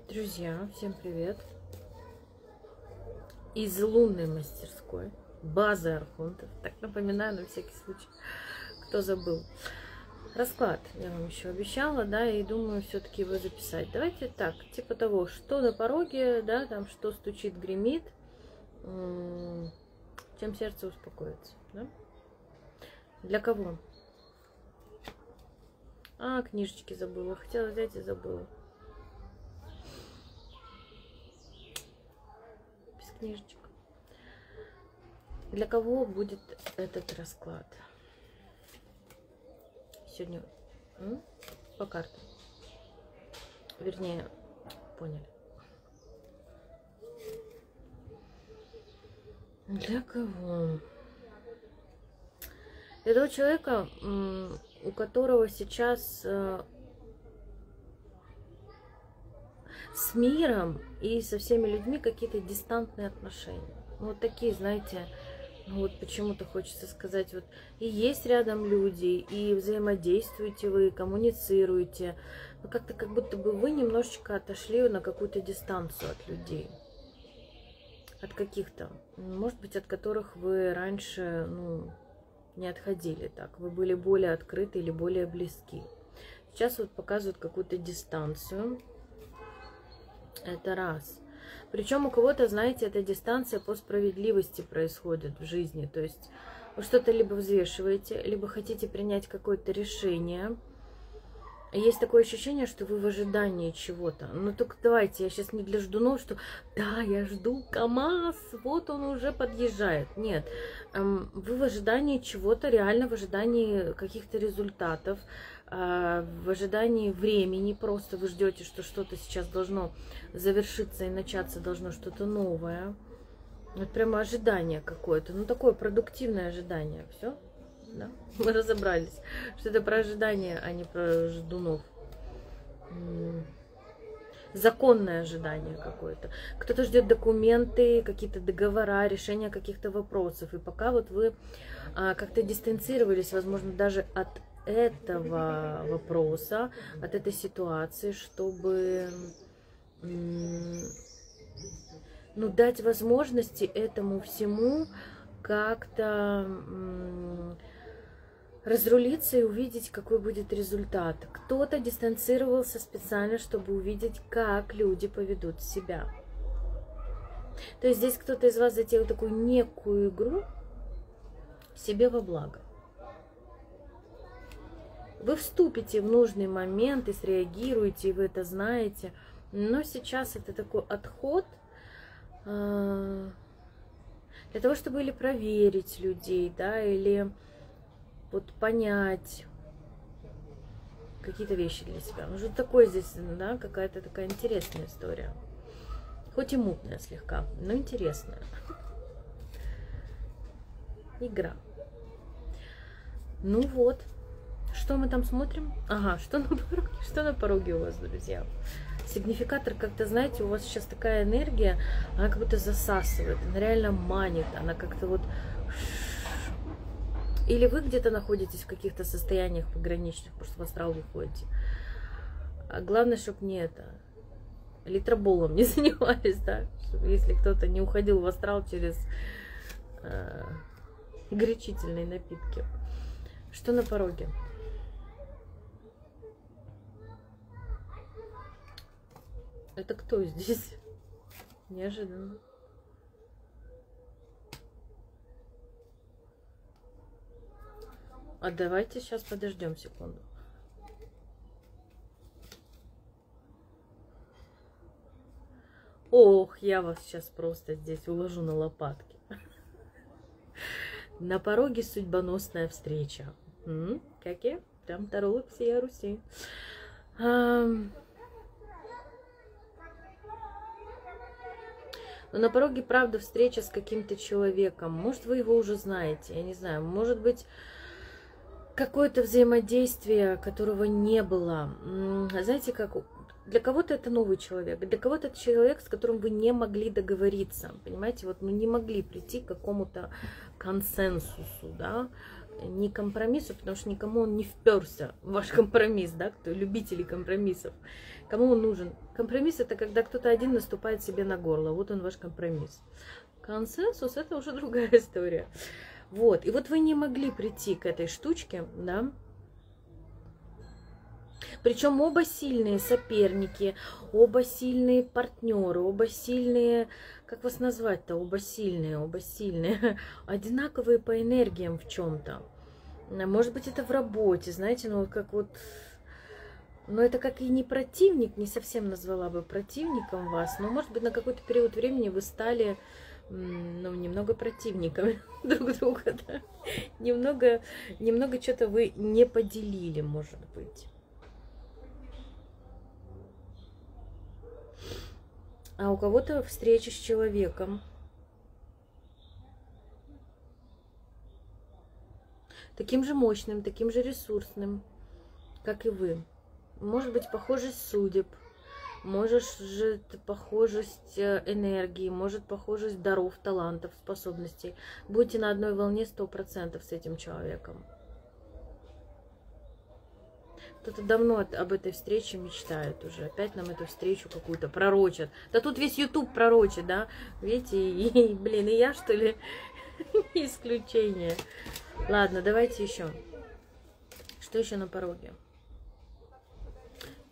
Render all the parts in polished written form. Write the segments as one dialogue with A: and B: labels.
A: Друзья, всем привет! Из лунной мастерской, базы архонтов. Так напоминаю на всякий случай, кто забыл. Расклад я вам еще обещала, да, и думаю все-таки его записать. Давайте так, типа того, что на пороге, да, там что стучит, гремит, чем сердце успокоится, да? Для кого? Книжечки забыла, хотела взять и забыла. Книжечек. Для кого будет этот расклад? Сегодня по картам. Вернее, поняли. Для кого? Для того человека, у которого сейчас с миром и со всеми людьми какие-то дистантные отношения. Вот такие, знаете, вот почему-то хочется сказать, вот и есть рядом люди, и взаимодействуете вы, коммуницируете, но как-то как будто бы вы немножечко отошли на какую-то дистанцию от людей. От каких-то, может быть, от которых вы раньше, не отходили так. Вы были более открыты или более близки. Сейчас вот показывают какую-то дистанцию. Это раз. Причем у кого-то, знаете, эта дистанция по справедливости происходит в жизни. То есть вы что-то либо взвешиваете, либо хотите принять какое-то решение. Есть такое ощущение, что вы в ожидании чего-то. Ну только давайте, я сейчас не для ждунов, что да, я жду КамАЗ, вот он уже подъезжает. Нет, вы в ожидании чего-то, реально в ожидании каких-то результатов, в ожидании времени, просто вы ждете, что что-то сейчас должно завершиться и начаться должно что-то новое. Вот прямо ожидание какое-то, такое продуктивное ожидание, все. Да? Мы разобрались, что это про ожидание, а не про ждунов. Законное ожидание какое-то. Кто-то ждет документы, какие-то договора, решения каких-то вопросов. И пока вот вы как-то дистанцировались, возможно, даже от этого вопроса, от этой ситуации, чтобы дать возможности этому всему как-то разрулиться и увидеть, какой будет результат. Кто-то дистанцировался специально, чтобы увидеть, как люди поведут себя. То есть здесь кто-то из вас затеял такую некую игру себе во благо. Вы вступите в нужный момент и среагируете, и вы это знаете. Но сейчас это такой отход для того, чтобы или проверить людей, да, или вот понять какие-то вещи для себя. Ну, что такое здесь, да, какая-то такая интересная история. Хоть и мутная слегка, но интересная. Игра. Ну вот. Что мы там смотрим? Ага, что на пороге у вас, друзья? Сигнификатор, как-то, знаете, у вас сейчас такая энергия, она как будто засасывает, она реально манит, она как-то вот... Или вы где-то находитесь в каких-то состояниях пограничных, потому что в астрал выходите. А главное, чтобы не это, литроболом не занимались, да, чтобы, если кто-то не уходил в астрал через горячительные напитки. Что на пороге? Это кто здесь? Неожиданно. А давайте сейчас подождем секунду. Ох, я вас сейчас просто здесь уложу на лопатки. На пороге судьбоносная встреча. Какие? Прям таролог всей Руси. Но на пороге, правда, встреча с каким-то человеком. Может, вы его уже знаете, я не знаю. Может быть, какое-то взаимодействие, которого не было. Знаете, как для кого-то это новый человек, для кого-то это человек, с которым вы не могли договориться. Понимаете, вот не могли прийти к какому-то консенсусу, да. не компромиссу, потому что никому он не вперся, ваш компромисс, да, кто любители компромиссов. Кому он нужен? Компромисс — это когда кто-то один наступает себе на горло, вот он ваш компромисс. Консенсус — это уже другая история. Вот, и вот вы не могли прийти к этой штучке, да, причем оба сильные соперники, оба сильные партнеры, оба сильные, как вас назвать-то, оба сильные, одинаковые по энергиям в чем-то. Может быть, это в работе, знаете, ну как вот, но это как и не противник, не совсем назвала бы противником вас, но может быть на какой-то период времени вы стали, ну, немного противниками друг друга, да? Немного что-то вы не поделили, может быть. А у кого-то встреча с человеком, таким же мощным, таким же ресурсным, как и вы. Может быть, похожесть судеб, может же похожесть энергии, может похожесть даров, талантов, способностей. Будьте на одной волне 100% с этим человеком. Кто-то давно об этой встрече мечтает уже. Опять нам эту встречу какую-то пророчат. Да тут весь YouTube пророчит, да? Видите, блин, и я, что ли, исключение. Ладно, давайте еще. Что еще на пороге?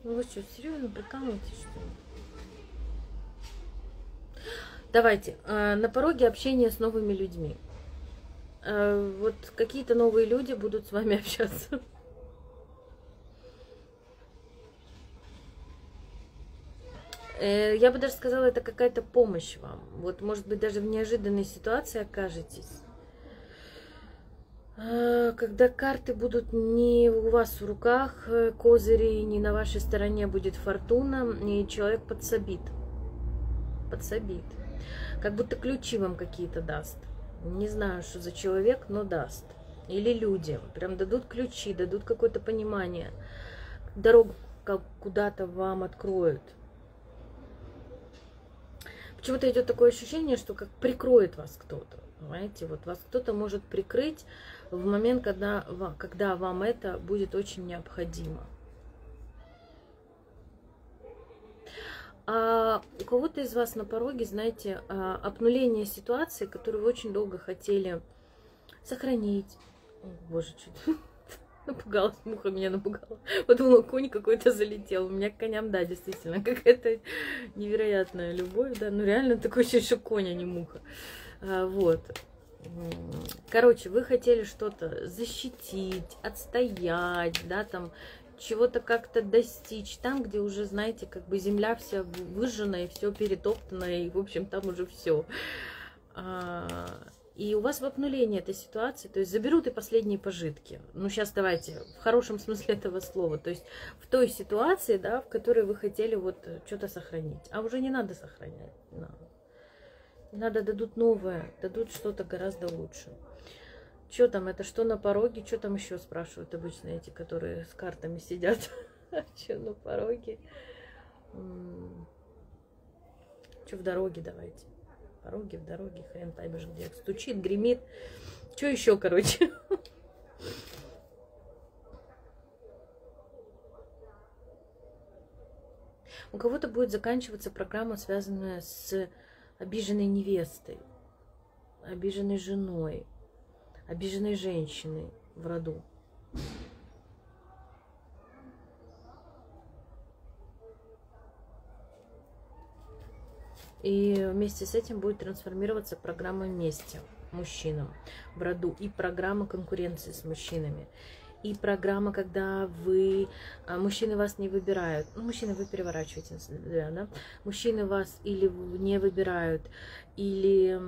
A: Ну вы что, серьезно прикалываетесь, что ли? Давайте. На пороге общения с новыми людьми. Вот какие-то новые люди будут с вами общаться. Я бы даже сказала, это какая-то помощь вам. Вот, может быть, даже в неожиданной ситуации окажетесь. Когда карты будут не у вас в руках, козыри, не на вашей стороне будет фортуна, и человек подсобит. Подсобит. Как будто ключи вам какие-то даст. Не знаю, что за человек, но даст. Или люди. Прям дадут ключи, дадут какое-то понимание. Дорогу куда-то вам откроют. Почему-то идет такое ощущение, что как прикроет вас кто-то. Понимаете, вот вас кто-то может прикрыть в момент, когда вам это будет очень необходимо. А у кого-то из вас на пороге, знаете, обнуление ситуации, которую вы очень долго хотели сохранить. О, боже, что-то напугалась, муха меня напугала. Подумала, конь какой-то залетел. У меня к коням, да, действительно, какая-то невероятная любовь, да. Ну, реально такое ощущение, что конь, а не муха. Вот. Короче, вы хотели что-то защитить, отстоять, да, там, чего-то как-то достичь, там, где уже, знаете, как бы земля вся выжжена и все перетоптано, и, в общем, там уже все. И у вас в обнулении этой ситуации, то есть заберут и последние пожитки. Ну, сейчас давайте, в хорошем смысле этого слова, то есть в той ситуации, да, в которой вы хотели вот что-то сохранить. А уже не надо сохранять, надо дадут новое, дадут что-то гораздо лучше. Что там, это что на пороге, что там еще спрашивают обычно эти, которые с картами сидят? Что на пороге? Что в дороге, давайте. Пороги, в дороге, хрен поймешь где. Стучит, гремит. Что еще, короче? У кого-то будет заканчиваться программа, связанная с обиженной невестой, обиженной женой, обиженной женщиной в роду. И вместе с этим будет трансформироваться программа мести мужчинам в роду, и программа конкуренции с мужчинами, и программа, когда мужчины вас не выбирают. Ну, мужчины, вы переворачиваете, да? Мужчины вас или не выбирают, или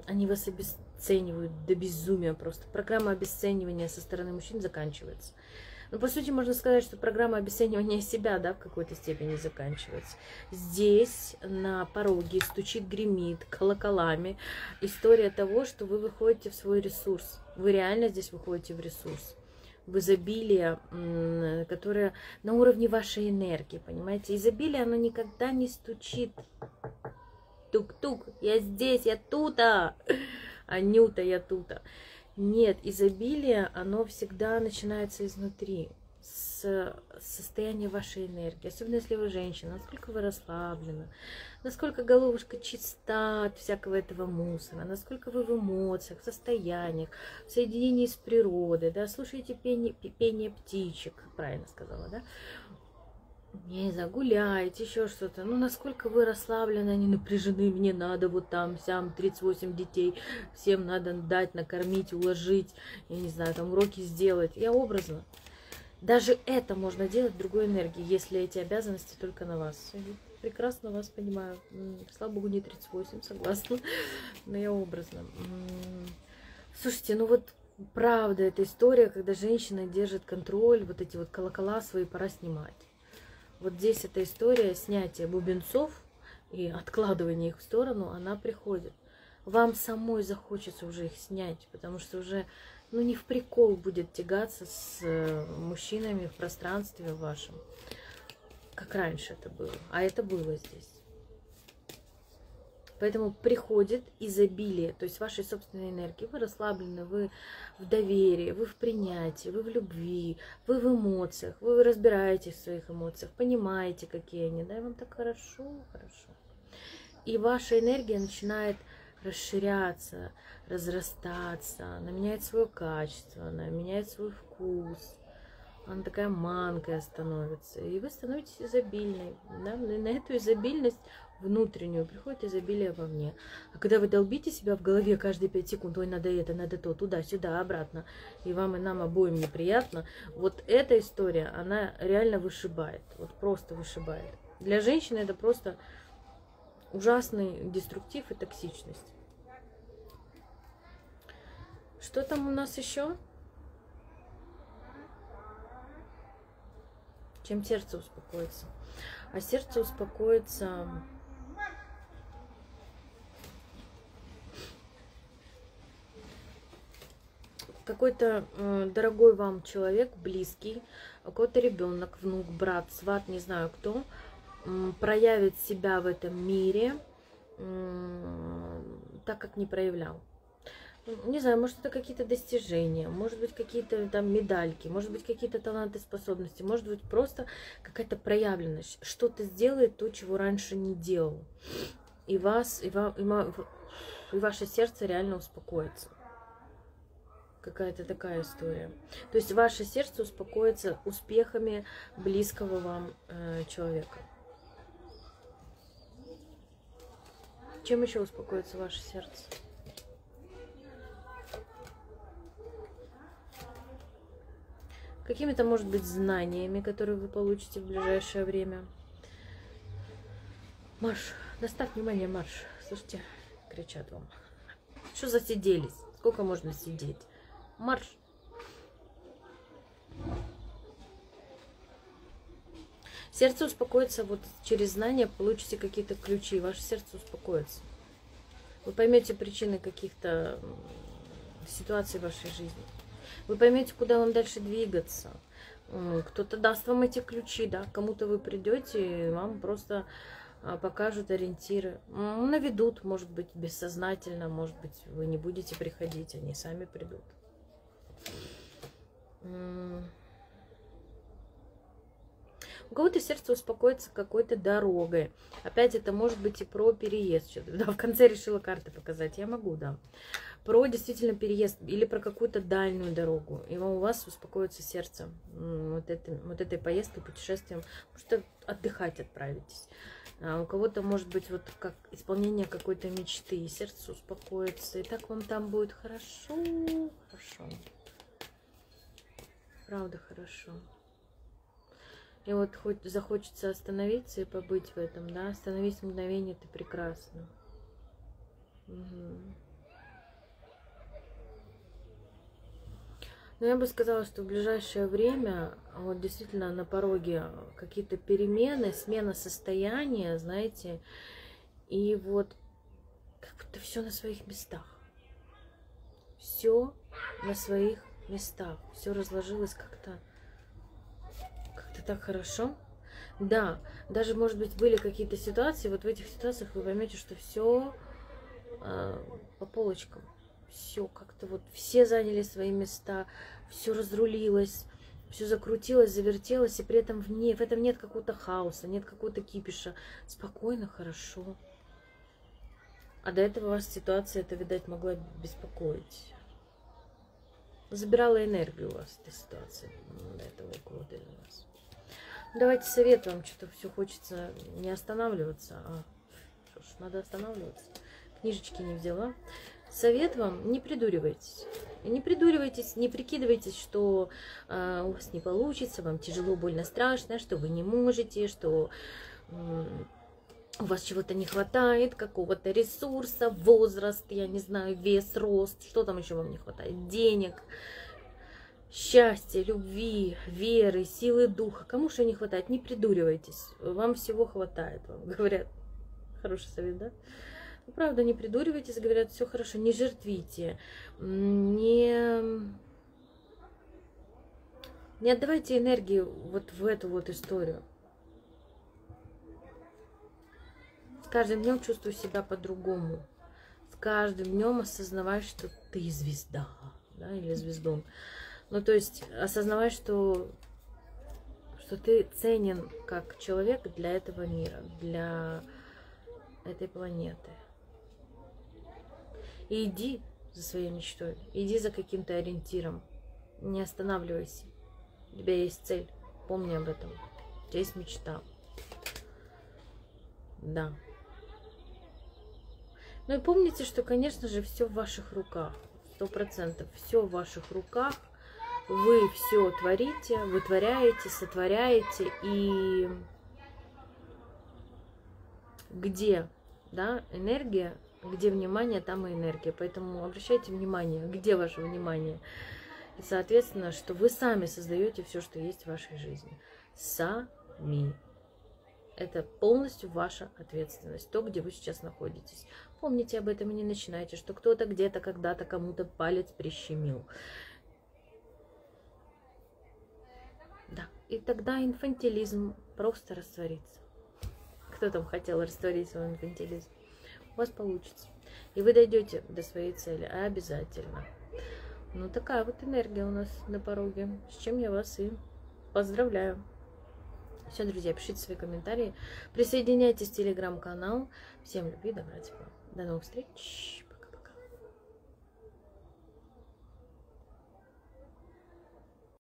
A: они вас обесценивают до безумия просто. Программа обесценивания со стороны мужчин заканчивается. Но, по сути, можно сказать, что программа обесценивания себя, да, в какой-то степени заканчивается. Здесь на пороге стучит, гремит колоколами история того, что вы выходите в свой ресурс. Вы реально здесь выходите в ресурс, в изобилие, которое на уровне вашей энергии, понимаете? Изобилие, оно никогда не стучит. Тук-тук, я здесь, я тута, Анюта, я тута. Нет, изобилие, оно всегда начинается изнутри, с состояния вашей энергии. Особенно если вы женщина, насколько вы расслаблены, насколько головушка чиста от всякого этого мусора, насколько вы в эмоциях, в состояниях, в соединении с природой, да, слушаете пение птичек, правильно сказала, да, не знаю, гуляете, еще что-то. Ну, насколько вы расслаблены, не напряжены, мне надо вот там, сям, 38 детей, всем надо дать, накормить, уложить, я не знаю, там уроки сделать. Я образно. Даже это можно делать в другой энергии, если эти обязанности только на вас. Я прекрасно вас понимаю. Слава богу, не 38, согласна, но я образно. Слушайте, ну вот правда эта история, когда женщина держит контроль, вот эти вот колокола свои пора снимать. Вот здесь эта история снятия бубенцов и откладывания их в сторону, она приходит. Вам самой захочется уже их снять, потому что уже, ну, не в прикол будет тягаться с мужчинами в пространстве вашем, как раньше это было. А это было здесь. Поэтому приходит изобилие, то есть вашей собственной энергии. Вы расслаблены, вы в доверии, вы в принятии, вы в любви, вы в эмоциях, вы разбираетесь в своих эмоциях, понимаете, какие они, да, и вам так хорошо, хорошо. И ваша энергия начинает расширяться, разрастаться, она меняет свое качество, она меняет свой вкус, она такая манкая становится, и вы становитесь изобильной, да? И на эту изобильность внутреннюю приходит изобилие вовне. А когда вы долбите себя в голове каждые 5 секунд, ой, надо это, надо то, туда-сюда, обратно, и вам и нам обоим неприятно, вот эта история, она реально вышибает, вот просто вышибает. Для женщины это просто ужасный деструктив и токсичность. Что там у нас еще? Чем сердце успокоится? А сердце успокоится какой-то дорогой вам человек, близкий, какой-то ребенок, внук, брат, сват, не знаю кто, проявит себя в этом мире так, как не проявлял. Не знаю, может, это какие-то достижения, может быть, какие-то там медальки, может быть, какие-то таланты, способности, может быть, просто какая-то проявленность. Что-то сделает то, чего раньше не делал. И ваше сердце реально успокоится. Какая-то такая история. То есть ваше сердце успокоится успехами близкого вам человека. Чем еще успокоится ваше сердце? Какими-то, может быть, знаниями, которые вы получите в ближайшее время. Марш, наставь внимание, марш. Слушайте, кричат вам. Что засиделись? Сколько можно сидеть? Марш. Сердце успокоится вот через знания, получите какие-то ключи, и ваше сердце успокоится. Вы поймете причины каких-то ситуаций в вашей жизни. Вы поймете, куда вам дальше двигаться. Кто-то даст вам эти ключи, да, кому-то вы придете, и вам просто покажут ориентиры. Наведут, может быть, бессознательно, может быть, вы не будете приходить, они сами придут. У кого-то сердце успокоится какой-то дорогой. Опять это может быть и про переезд. Да, в конце решила карты показать. Я могу, да. Про действительно переезд или про какую-то дальнюю дорогу. И у вас успокоится сердце вот этой поездкой, путешествием. Потому что отдыхать отправитесь. А у кого-то может быть вот как исполнение какой-то мечты. И сердце успокоится. И так вам там будет хорошо. Хорошо. Правда хорошо. И вот хоть захочется остановиться и побыть в этом, да, остановись мгновение, ты прекрасно. Угу. Но я бы сказала, что в ближайшее время, вот действительно на пороге какие-то перемены, смена состояния, знаете, и вот как будто все на своих местах. Все на своих местах. Все разложилось как-то так хорошо. Да, даже, может быть, были какие-то ситуации, вот в этих ситуациях вы поймете, что все по полочкам. все как-то вот все заняли свои места, все разрулилось, все закрутилось, завертелось, и при этом в этом нет какого-то хаоса, нет какого-то кипиша. Спокойно, хорошо. А до этого вас ситуация эта, видать, могла беспокоить. Забирала энергию у вас эта ситуация до этого года из вас. Давайте совет вам, что-то все хочется не останавливаться, а что ж, надо останавливаться. Книжечки не взяла. Совет вам, не придуривайтесь. Не придуривайтесь, не прикидывайтесь, что у вас не получится, вам тяжело, больно, страшно, что вы не можете, что у вас чего-то не хватает, какого-то ресурса, возраст, я не знаю, вес, рост, что там еще вам не хватает, денег, счастья, любви, веры, силы духа. Кому что не хватает, не придуривайтесь, вам всего хватает, вам говорят. Хороший совет, да? Правда, не придуривайтесь, говорят, все хорошо, не жертвите, не отдавайте энергию вот в эту вот историю. С каждым днем чувствую себя по-другому. С каждым днем осознавай, что ты звезда, да, или звездун. Ну, то есть осознавай, что ты ценен как человек для этого мира, для этой планеты. И иди за своей мечтой, иди за каким-то ориентиром. Не останавливайся. У тебя есть цель. Помни об этом. У тебя есть мечта. Да. Ну и помните, что, конечно же, все в ваших руках. 100%. Все в ваших руках. Вы все творите, вытворяете, сотворяете. И где, да, энергия, где внимание, там и энергия. Поэтому обращайте внимание, где ваше внимание. И, соответственно, что вы сами создаете все, что есть в вашей жизни. Сами. Это полностью ваша ответственность, то, где вы сейчас находитесь. Помните об этом и не начинайте, что кто-то где-то, когда-то кому-то палец прищемил. Да, и тогда инфантилизм просто растворится. Кто там хотел растворить свой инфантилизм? У вас получится. И вы дойдете до своей цели. Обязательно. Ну, такая вот энергия у нас на пороге. С чем я вас и поздравляю. Все, друзья, пишите свои комментарии. Присоединяйтесь в телеграм-канал. Всем любви, добра, тепла. До новых встреч.